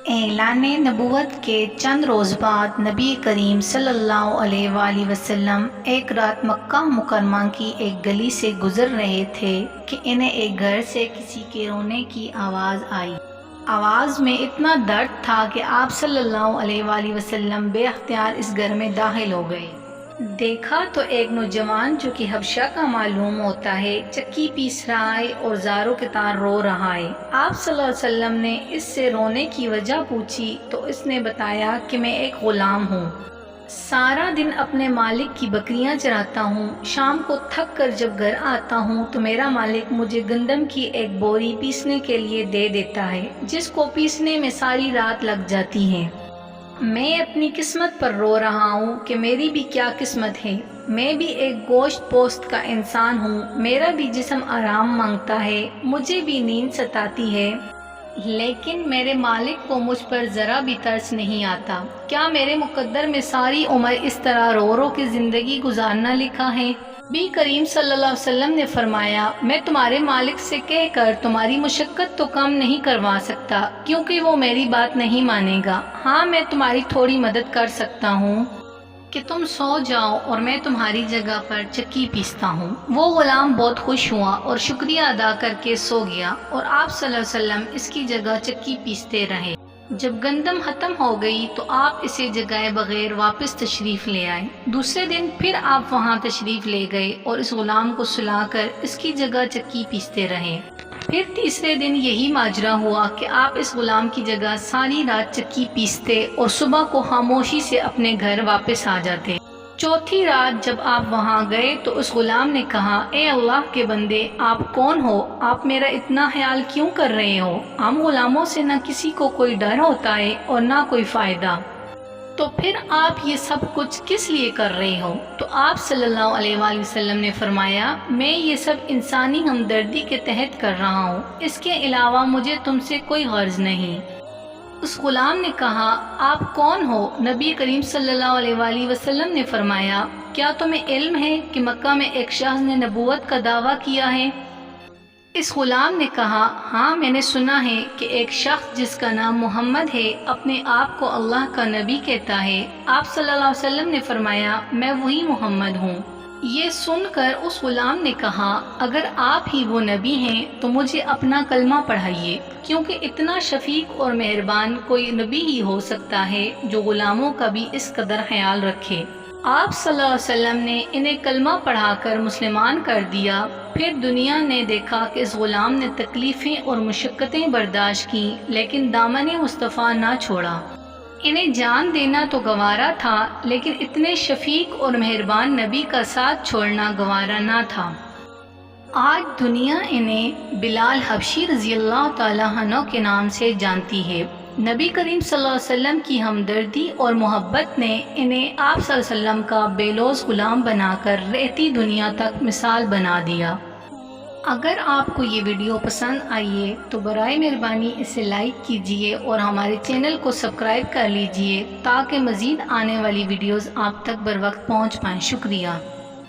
اعلان نبوت کے چند روز بعد نبی کریم صلی اللہ علیہ وآلہ وسلم ایک رات مکہ مکرمہ کی ایک گلی سے گزر رہے تھے کہ انہیں ایک گھر سے کسی کے رونے کی آواز آئی۔ آواز میں اتنا درد تھا کہ آپ صلی اللہ علیہ وآلہ وسلم بے اختیار اس گھر میں داخل ہو گئے۔ دیکھا تو ایک نوجوان جو کہ حبشہ کا معلوم ہوتا ہے چکی پیس رہا ہے اور زاروں کے تار رو رہا ہے۔ آپ صلی اللہ علیہ وسلم نے اس سے رونے کی وجہ پوچھی تو اس نے بتایا کہ میں ایک غلام ہوں، سارا دن اپنے مالک کی بکریاں چراتا ہوں، شام کو تھک کر جب گھر آتا ہوں تو میرا مالک مجھے گندم کی ایک بوری پیسنے کے لیے دے دیتا ہے، جس کو پیسنے میں ساری رات لگ جاتی ہے۔ میں اپنی قسمت پر رو رہا ہوں کہ میری بھی کیا قسمت ہے، میں بھی ایک گوشت پوست کا انسان ہوں، میرا بھی جسم آرام مانگتا ہے، مجھے بھی نیند ستاتی ہے، لیکن میرے مالک کو مجھ پر ذرا بھی ترس نہیں آتا۔ کیا میرے مقدر میں ساری عمر اس طرح رو رو کے زندگی گزارنا لکھا ہے؟ نبی کریم صلی اللہ علیہ وسلم نے فرمایا، میں تمہارے مالک سے کہہ کر تمہاری مشقت تو کم نہیں کروا سکتا کیونکہ وہ میری بات نہیں مانے گا۔ ہاں، میں تمہاری تھوڑی مدد کر سکتا ہوں کہ تم سو جاؤ اور میں تمہاری جگہ پر چکی پیستا ہوں۔ وہ غلام بہت خوش ہوا اور شکریہ ادا کر کے سو گیا اور آپ صلی اللہ علیہ وسلم اس کی جگہ چکی پیستے رہے۔ جب گندم ختم ہو گئی تو آپ اسے جگائے بغیر واپس تشریف لے آئے۔ دوسرے دن پھر آپ وہاں تشریف لے گئے اور اس غلام کو سلا کر اس کی جگہ چکی پیستے رہے۔ پھر تیسرے دن یہی ماجرا ہوا کہ آپ اس غلام کی جگہ ساری رات چکی پیستے اور صبح کو خاموشی سے اپنے گھر واپس آ جاتے۔ چوتھی رات جب آپ وہاں گئے تو اس غلام نے کہا، اے اللہ کے بندے، آپ کون ہو؟ آپ میرا اتنا خیال کیوں کر رہے ہو؟ عام غلاموں سے نہ کسی کو کوئی ڈر ہوتا ہے اور نہ کوئی فائدہ، تو پھر آپ یہ سب کچھ کس لیے کر رہے ہو؟ تو آپ صلی اللہ علیہ وآلہ وسلم نے فرمایا، میں یہ سب انسانی ہمدردی کے تحت کر رہا ہوں، اس کے علاوہ مجھے تم سے کوئی غرض نہیں۔ اس غلام نے کہا، آپ کون ہو؟ نبی کریم صلی اللہ علیہ وآلہ وسلم نے فرمایا، کیا تمہیں علم ہے کہ مکہ میں ایک شخص نے نبوت کا دعویٰ کیا ہے؟ اس غلام نے کہا، ہاں، میں نے سنا ہے کہ ایک شخص جس کا نام محمد ہے اپنے آپ کو اللہ کا نبی کہتا ہے۔ آپ صلی اللہ علیہ وسلم نے فرمایا، میں وہی محمد ہوں۔ یہ سن کر اس غلام نے کہا، اگر آپ ہی وہ نبی ہیں تو مجھے اپنا کلمہ پڑھائیے، کیونکہ اتنا شفیق اور مہربان کوئی نبی ہی ہو سکتا ہے جو غلاموں کا بھی اس قدر خیال رکھے۔ آپ صلی اللہ علیہ وسلم نے انہیں کلمہ پڑھا کر مسلمان کر دیا۔ پھر دنیا نے دیکھا کہ اس غلام نے تکلیفیں اور مشقتیں برداشت کیں لیکن دامن مصطفیٰ نہ چھوڑا۔ انہیں جان دینا تو گوارا تھا لیکن اتنے شفیق اور مہربان نبی کا ساتھ چھوڑنا گوارا نہ تھا۔ آج دنیا انہیں بلال حبشی رضی اللہ تعالیٰ عنہ کے نام سے جانتی ہے۔ نبی کریم صلی اللہ علیہ وسلم کی ہمدردی اور محبت نے انہیں آپ صلی اللہ علیہ وسلم کا بے لوث غلام بنا کر رہتی دنیا تک مثال بنا دیا۔ اگر آپ کو یہ ویڈیو پسند آئی ہے تو برائے مہربانی اسے لائک کیجئے اور ہمارے چینل کو سبسکرائب کر لیجئے تاکہ مزید آنے والی ویڈیوز آپ تک بر وقت پہنچ پائیں۔ شکریہ۔